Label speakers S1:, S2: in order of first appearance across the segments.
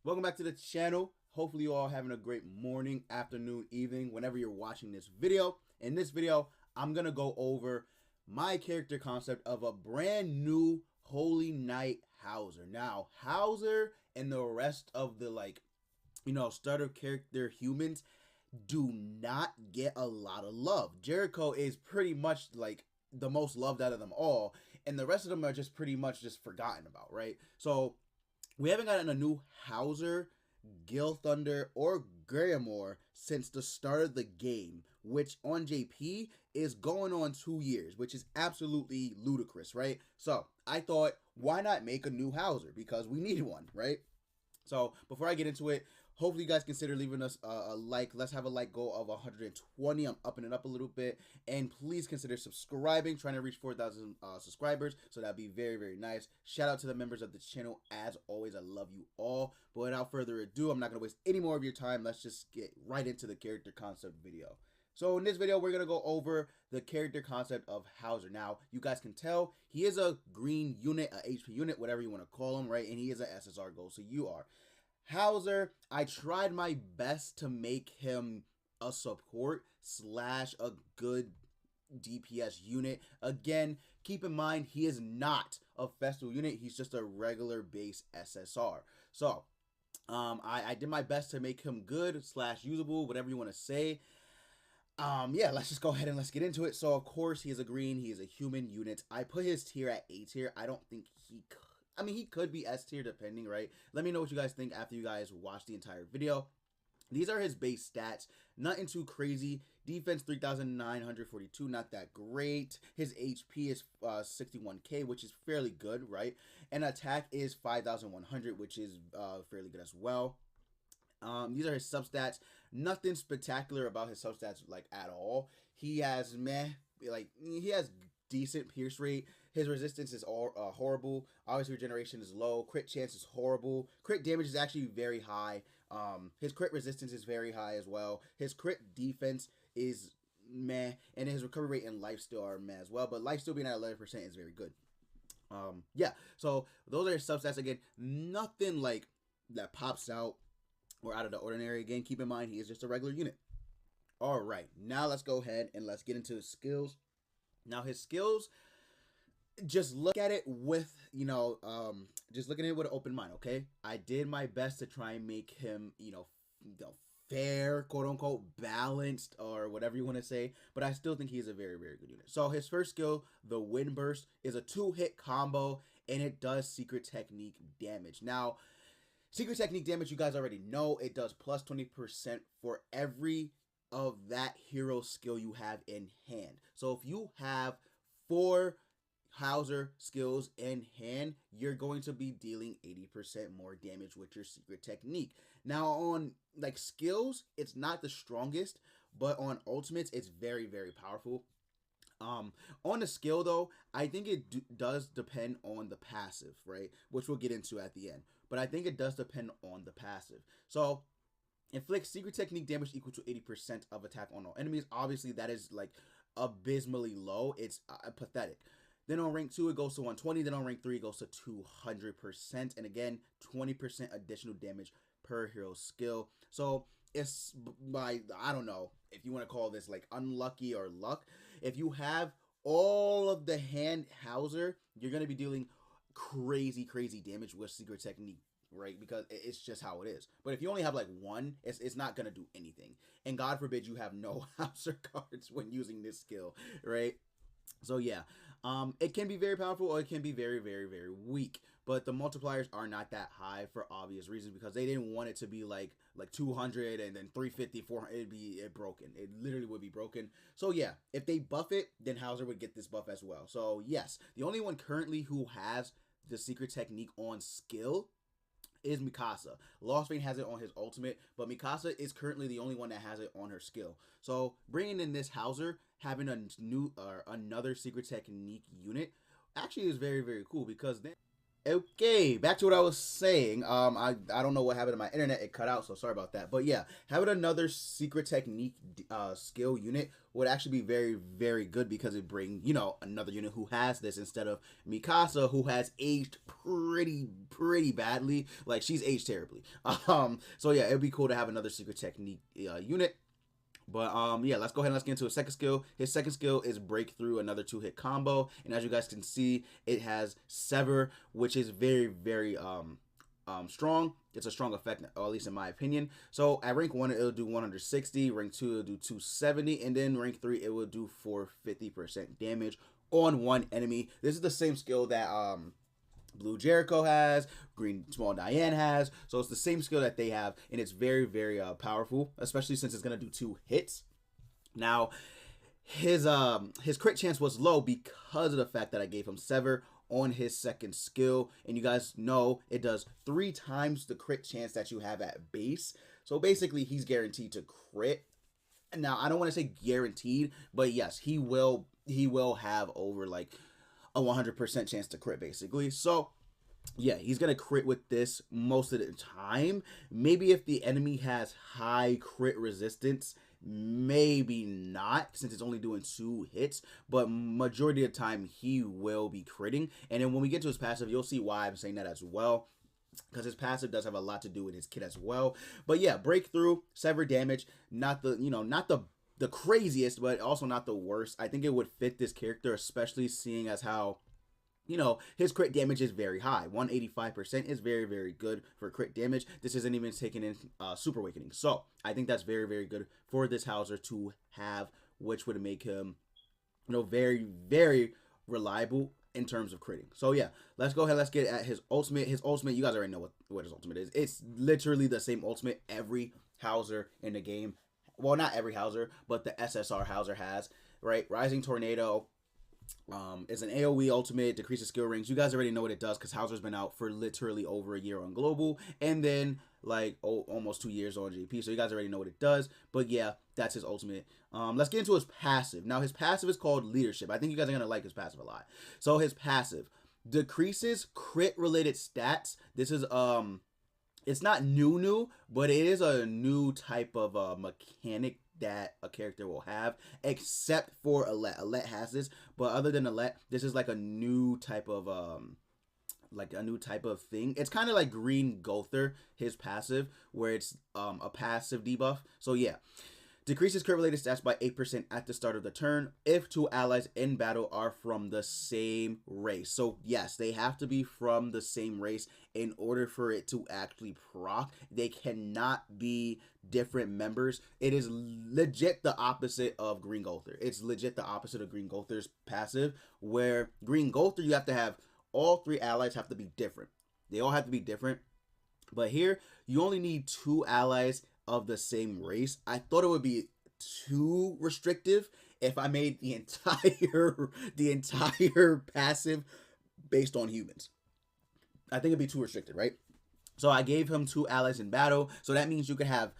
S1: Welcome back to the channel. Hopefully you all having a great morning, afternoon, evening, whenever you're watching this video. In this video, I'm going to go over my character concept of a brand new Holy Knight Howzer. Now, Howzer and the rest of the starter character humans do not get a lot of love. Jericho is pretty much like the most loved out of them all, and the rest of them are just pretty much just forgotten about, right? So we haven't gotten a new Howzer, Gilthunder, or Griamore since the start of the game, which on JP is going on 2 years, which is absolutely ludicrous, right? So I thought, why not make a new Howzer? Because we needed one, right? So before I get into it, hopefully you guys consider leaving us a like. Let's have a like goal of 120. I'm upping it up a little bit. And please consider subscribing, trying to reach 4,000 subscribers. So that'd be very, very nice. Shout out to the members of the channel. As always, I love you all. But without further ado, I'm not going to waste any more of your time. Let's just get right into the character concept video. So in this video, we're going to go over the character concept of Howzer. Now, you guys can tell he is a green unit, a HP unit, whatever you want to call him, right? And he is an SSR goal, so you are. Howzer, I tried my best to make him a support slash a good DPS unit. Again, keep in mind, he is not a festival unit. He's just a regular base SSR. So, I did my best to make him good slash usable, whatever you want to say. Yeah, let's just go ahead and let's get into it. So, of course, he is a green. He is a human unit. I put his tier at A tier. I don't think he could. I mean, he could be S tier depending, right? Let me know what you guys think after you guys watch the entire video. These are his base stats. Nothing too crazy. Defense 3,942, not that great. His HP is 61k, which is fairly good, right? And attack is 5,100, which is fairly good as well. These are his substats. Nothing spectacular about his substats, like, at all. He has he has decent pierce rate. His resistance is all horrible. Obviously, regeneration is low. Crit chance is horrible. Crit damage is actually very high. His crit resistance is very high as well. His crit defense is meh, and his recovery rate and lifesteal are meh as well. But lifesteal being at 11% is very good. Yeah. So those are his substats. Again, nothing like that pops out or out of the ordinary. Again, keep in mind he is just a regular unit. All right, now let's go ahead and let's get into his skills. Now his skills, just look at it with, just looking at it with an open mind, okay? I did my best to try and make him, fair, quote unquote, balanced, or whatever you want to say, but I still think he's a very, very good unit. So his first skill, the Wind Burst, is a 2-hit combo, and it does secret technique damage. Now, secret technique damage, you guys already know, it does plus 20% for every of that hero skill you have in hand. So if you have 4 Howzer skills in hand, you're going to be dealing 80% more damage with your secret technique. Now on like skills, it's not the strongest, but on ultimates, it's very, very powerful. On the skill though, I think it does depend on the passive, right? Which we'll get into at the end. But I think it does depend on the passive. So inflicts secret technique damage equal to 80% of attack on all enemies. Obviously, that is like abysmally low. It's pathetic. Then on rank 2, it goes to 120. Then on rank 3, it goes to 200%. And again, 20% additional damage per hero skill. So it's I don't know if you want to call this like unlucky or luck. If you have all of the hand Howzer, you're going to be dealing crazy damage with secret technique, right? Because it's just how it is. But if you only have like one, it's not gonna do anything. And God forbid you have no Howzer cards when using this skill, right? So yeah, it can be very powerful or it can be very, very, very weak. But the multipliers are not that high for obvious reasons, because they didn't want it to be like 200 and then 350, 400. It'd be broken. It literally would be broken. So yeah, if they buff it, then Howzer would get this buff as well. So yes, the only one currently who has the secret technique on skill is Mikasa. Lost Vein has it on his ultimate, but Mikasa is currently the only one that has it on her skill. So bringing in this Howzer, having another secret technique unit, actually is very, very cool, because then Okay, back to what I was saying. I don't know what happened to my internet; it cut out, so sorry about that. But yeah, having another secret technique skill unit would actually be very good because it bring another unit who has this instead of Mikasa, who has aged pretty badly. Like she's aged terribly. So yeah, it'd be cool to have another secret technique unit. But yeah, let's go ahead and let's get into his second skill. His second skill is Breakthrough, another 2-hit combo. And as you guys can see, it has Sever, which is very strong. It's a strong effect, or at least in my opinion. So at rank 1, it'll do 160. Rank 2, it'll do 270. And then rank 3, it will do 450% damage on one enemy. This is the same skill that Blue Jericho has, Green Small Diane has, so it's the same skill that they have, and it's very powerful, especially since it's gonna do 2 hits. Now, his crit chance was low because of the fact that I gave him Sever on his second skill, and you guys know it does 3 times the crit chance that you have at base. So basically, he's guaranteed to crit. Now, I don't want to say guaranteed, but yes, he will have over like a 100% chance to crit basically. So yeah, he's gonna crit with this most of the time. Maybe if the enemy has high crit resistance, maybe not, since it's only doing 2 hits, but majority of the time he will be critting. And then when we get to his passive, you'll see why I'm saying that as well, because his passive does have a lot to do with his kit as well. But yeah, Breakthrough, Sever damage, not the craziest, but also not the worst. I think it would fit this character, especially seeing as how his crit damage is very high. 185% is very good for crit damage. This isn't even taking in Super Awakening. So I think that's very good for this Howzer to have, which would make him very reliable in terms of critting. So yeah, let's go ahead, let's get at his ultimate. His ultimate, you guys already know what his ultimate is. It's literally the same ultimate every Howzer in the game. Well, not every Howzer, but the SSR Howzer has, right? Rising Tornado is an AoE ultimate, decreases skill rings. You guys already know what it does because Howzer's been out for literally over a year on global, and then like almost 2 years on JP. So you guys already know what it does. But yeah, that's his ultimate. Let's get into his passive. Now his passive is called Leadership. I think you guys are gonna like his passive a lot. So his passive decreases crit related stats. This is it's not new, but it is a new type of mechanic that a character will have, except for Alette. Alette has this, but other than Alette, this is like a new type of thing. It's kind of like Green Gilthunder, his passive, where it's a passive debuff. So yeah. Decreases crit related stats by 8% at the start of the turn if 2 allies in battle are from the same race. So yes, they have to be from the same race in order for it to actually proc. They cannot be different members. It is legit the opposite of Green Gilthunder. It's legit the opposite of Green Gilthunder's passive, where Green Gilthunder, you have to have all 3 allies have to be different. They all have to be different. But here, you only need 2 allies of the same race. I thought it would be too restrictive if I made the entire passive based on humans. I think it'd be too restricted, right? So I gave him 2 allies in battle. So that means you could have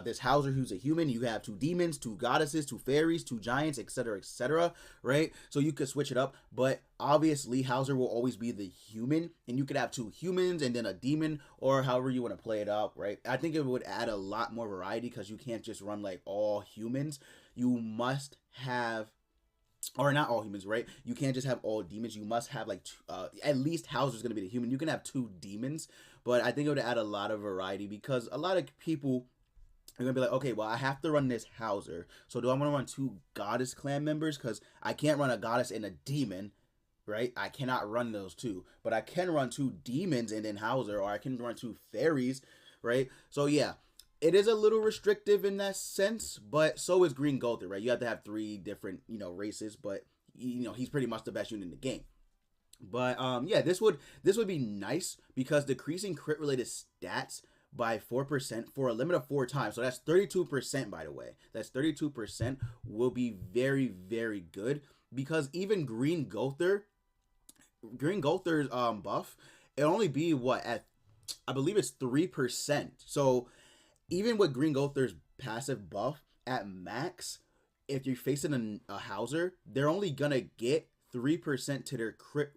S1: this Howzer who's a human. You have 2 demons, 2 goddesses, 2 fairies, 2 giants, etc., right? So you could switch it up, but obviously Howzer will always be the human, and you could have 2 humans and then a demon, or however you want to play it out, right? I think it would add a lot more variety because you can't just run like all humans. You must have, or not all humans, right? You can't just have all demons. You must have like at least Howzer's gonna be the human. You can have 2 demons, but I think it would add a lot of variety because a lot of people are gonna be like, okay, well, I have to run this Howzer. So do I want to run 2 goddess clan members? Because I can't run a goddess and a demon, right? I cannot run those 2. But I can run 2 demons and then Howzer, or I can run 2 fairies, right? So yeah, it is a little restrictive in that sense, but so is Green Gilthunder, right? You have to have 3 different, races, but he's pretty much the best unit in the game. But yeah, this would be nice because decreasing crit related stats by 4% for a limit of 4 times. So that's 32%, by the way. That's 32% will be very good because even Green Gilthunder's buff, it'll only be what, at I believe it's 3%. So even with Green Gilthunder's passive buff at max, if you're facing a Howzer, they're only gonna get 3% to their crit.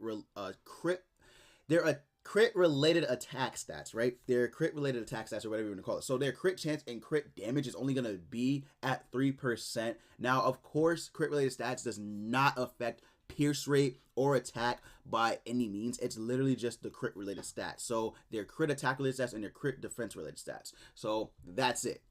S1: Their crit related attack stats, right? Their crit related attack stats, or whatever you want to call it. So their crit chance and crit damage is only going to be at 3%. Now, of course, crit related stats does not affect pierce rate or attack by any means. It's literally just the crit related stats. So their crit attack related stats and their crit defense related stats. So that's it.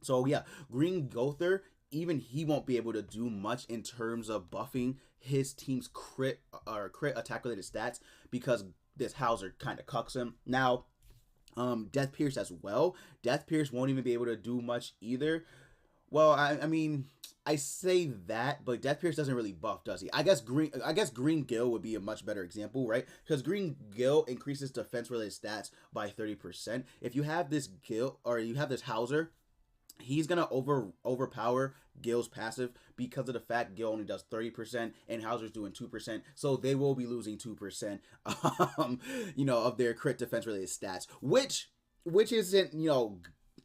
S1: So yeah, Green Gilthunder, even he won't be able to do much in terms of buffing his team's crit or crit attack related stats, because this Howzer kind of cucks him. Now, Death Pierce as well. Death Pierce won't even be able to do much either. Well, I mean, I say that, but Death Pierce doesn't really buff, does he? I guess Green Gil would be a much better example, right? Because Green Gil increases defense related stats by 30%. If you have this Gil, or you have this Howzer, he's gonna overpower Gil's passive because of the fact Gil only does 30% and Howzer's doing 2%, so they will be losing 2%, of their crit defense related stats, which isn't,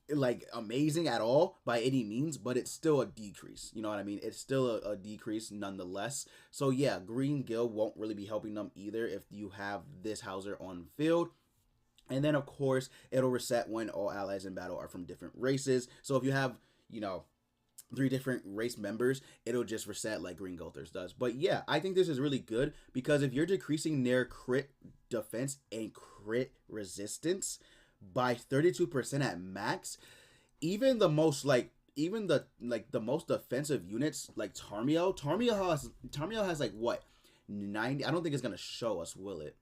S1: like amazing at all by any means, but it's still a decrease. You know what I mean? It's still a decrease nonetheless. So yeah, Green Gil won't really be helping them either if you have this Howzer on field. And then, of course, it'll reset when all allies in battle are from different races. So if you have, 3 different race members, it'll just reset like Green Gilthunder's does. But yeah, I think this is really good, because if you're decreasing their crit defense and crit resistance by 32% at max, even the most the most defensive units like Tarmiel has like what, 90? I don't think it's gonna show us, will it?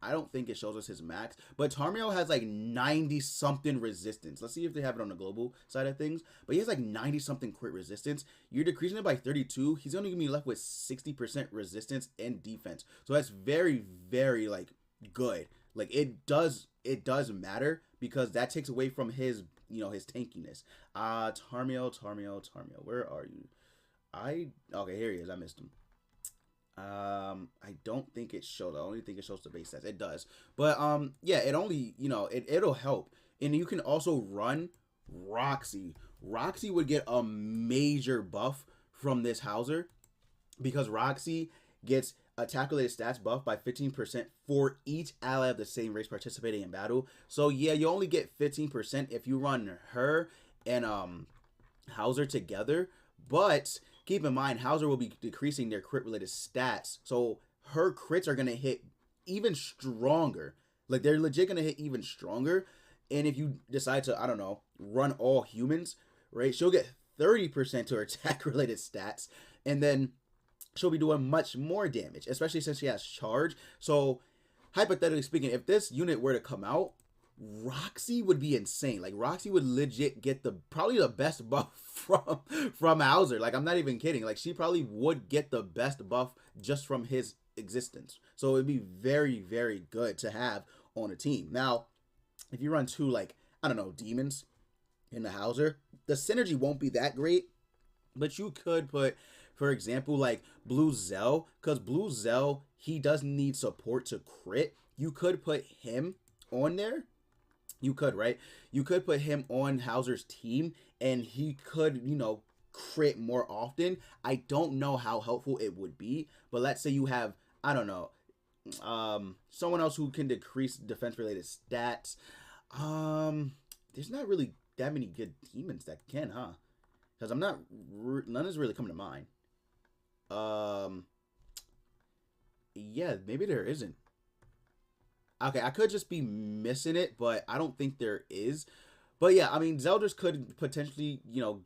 S1: I don't think it shows us his max, but Tarmiel has like 90 something resistance. Let's see if they have it on the global side of things. But he has like 90 something crit resistance. You're decreasing it by 32. He's only gonna be left with 60% resistance and defense. So that's very, very like good. Like it does matter, because that takes away from his his tankiness. Tarmiel, where are you? Okay, here he is. I missed him. I don't think it shows. I only think it shows the base stats. It does, but yeah, it only it'll help. And you can also run Roxy. Roxy would get a major buff from this Howzer, because Roxy gets attack related stats buff by 15% for each ally of the same race participating in battle. So yeah, you only get 15% if you run her and Howzer together, but keep in mind, Howzer will be decreasing their crit related stats, so her crits are gonna hit even stronger. Like they're legit gonna hit even stronger. And if you decide to, I don't know, run all humans, right, she'll get 30% to her attack related stats, and then she'll be doing much more damage, especially since she has charge. So hypothetically speaking, if this unit were to come out, Roxy would be insane. Like Roxy would legit get probably the best buff from Howzer. Like I'm not even kidding. Like she probably would get the best buff just from his existence. So it'd be very, very good to have on a team. Now, if you run 2 like, I don't know, demons in the Howzer, the synergy won't be that great, but you could put, for example, like Blue Zell, because Blue Zell, he does need support to crit. You could put him on there. You could, right? You could put him on Howzer's team, and he could, crit more often. I don't know how helpful it would be, but let's say you have, I don't know, someone else who can decrease defense-related stats. There's not really that many good demons that can, huh? Because none is really coming to mind. Yeah, maybe there isn't. Okay, I could just be missing it, but I don't think there is. But yeah, I mean, Zeldris could potentially,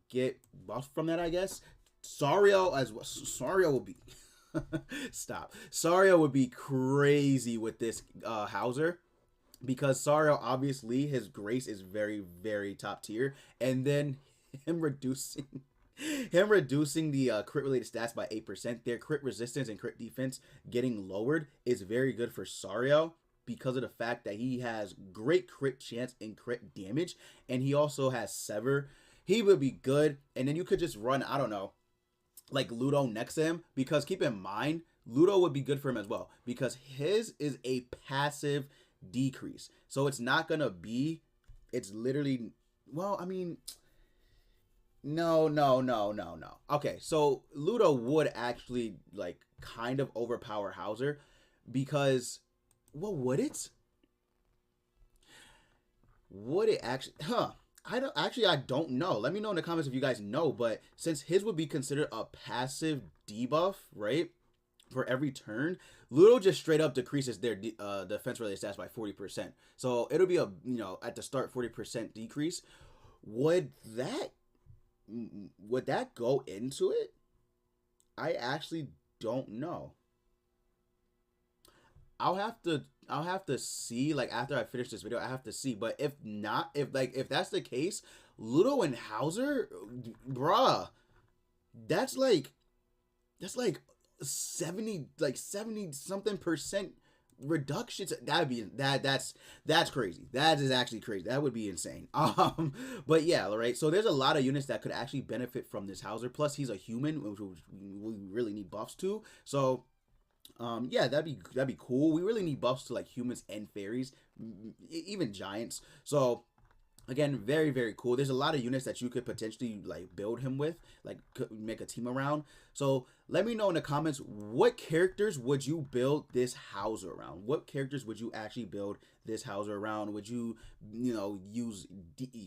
S1: get buffed from that, I guess. Sariel as well. Sariel would be... Stop. Sariel would be crazy with this Howzer, because Sariel, obviously, his grace is very, very top tier. And then him reducing the crit-related stats by 8%, their crit resistance and crit defense getting lowered is very good for Sariel, because of the fact that he has great crit chance and crit damage, and he also has Sever. He would be good. And then you could just run, I don't know, like Ludo next to him, because keep in mind, Ludo would be good for him as well, because his is a passive decrease. So it's not gonna be, it's literally, well, I mean, no. Okay, so Ludo would actually like kind of overpower Howzer, because, well, would it? would it actually, I don't know. Let me know in the comments if you guys know, but since his would be considered a passive debuff, right? For every turn, Ludo just straight up decreases their defense related stats by 40%. So it'll be a, at the start 40% decrease. Would that go into it? I actually don't know. I'll have to see, like, after I finish this video. I have to see, but if not, if that's the case, Ludo and Howzer, bruh, that's like 70 something percent reductions. That's crazy. That is actually crazy. That would be insane. But yeah, right. So there's a lot of units that could actually benefit from this Howzer. Plus he's a human, which we really need buffs to. So yeah, that'd be cool. We really need buffs to like humans and fairies, even giants. So again, very, very cool. There's a lot of units that you could potentially like build him with, like make a team around. So let me know in the comments, what characters would you build this Howzer around? What characters would you actually build this Howzer around? Would you, use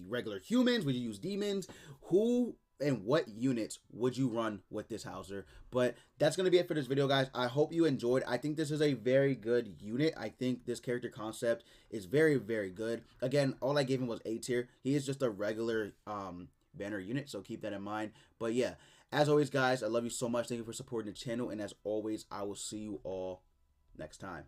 S1: regular humans? Would you use demons? Who and what units would you run with this Howzer? But that's going to be it for this video, guys. I hope you enjoyed. I think this is a very good unit. I think this character concept is very, very good. Again, all I gave him was A tier. He is just a regular banner unit, so keep that in mind. But yeah, as always, guys, I love you so much. Thank you for supporting the channel, and as always, I will see you all next time.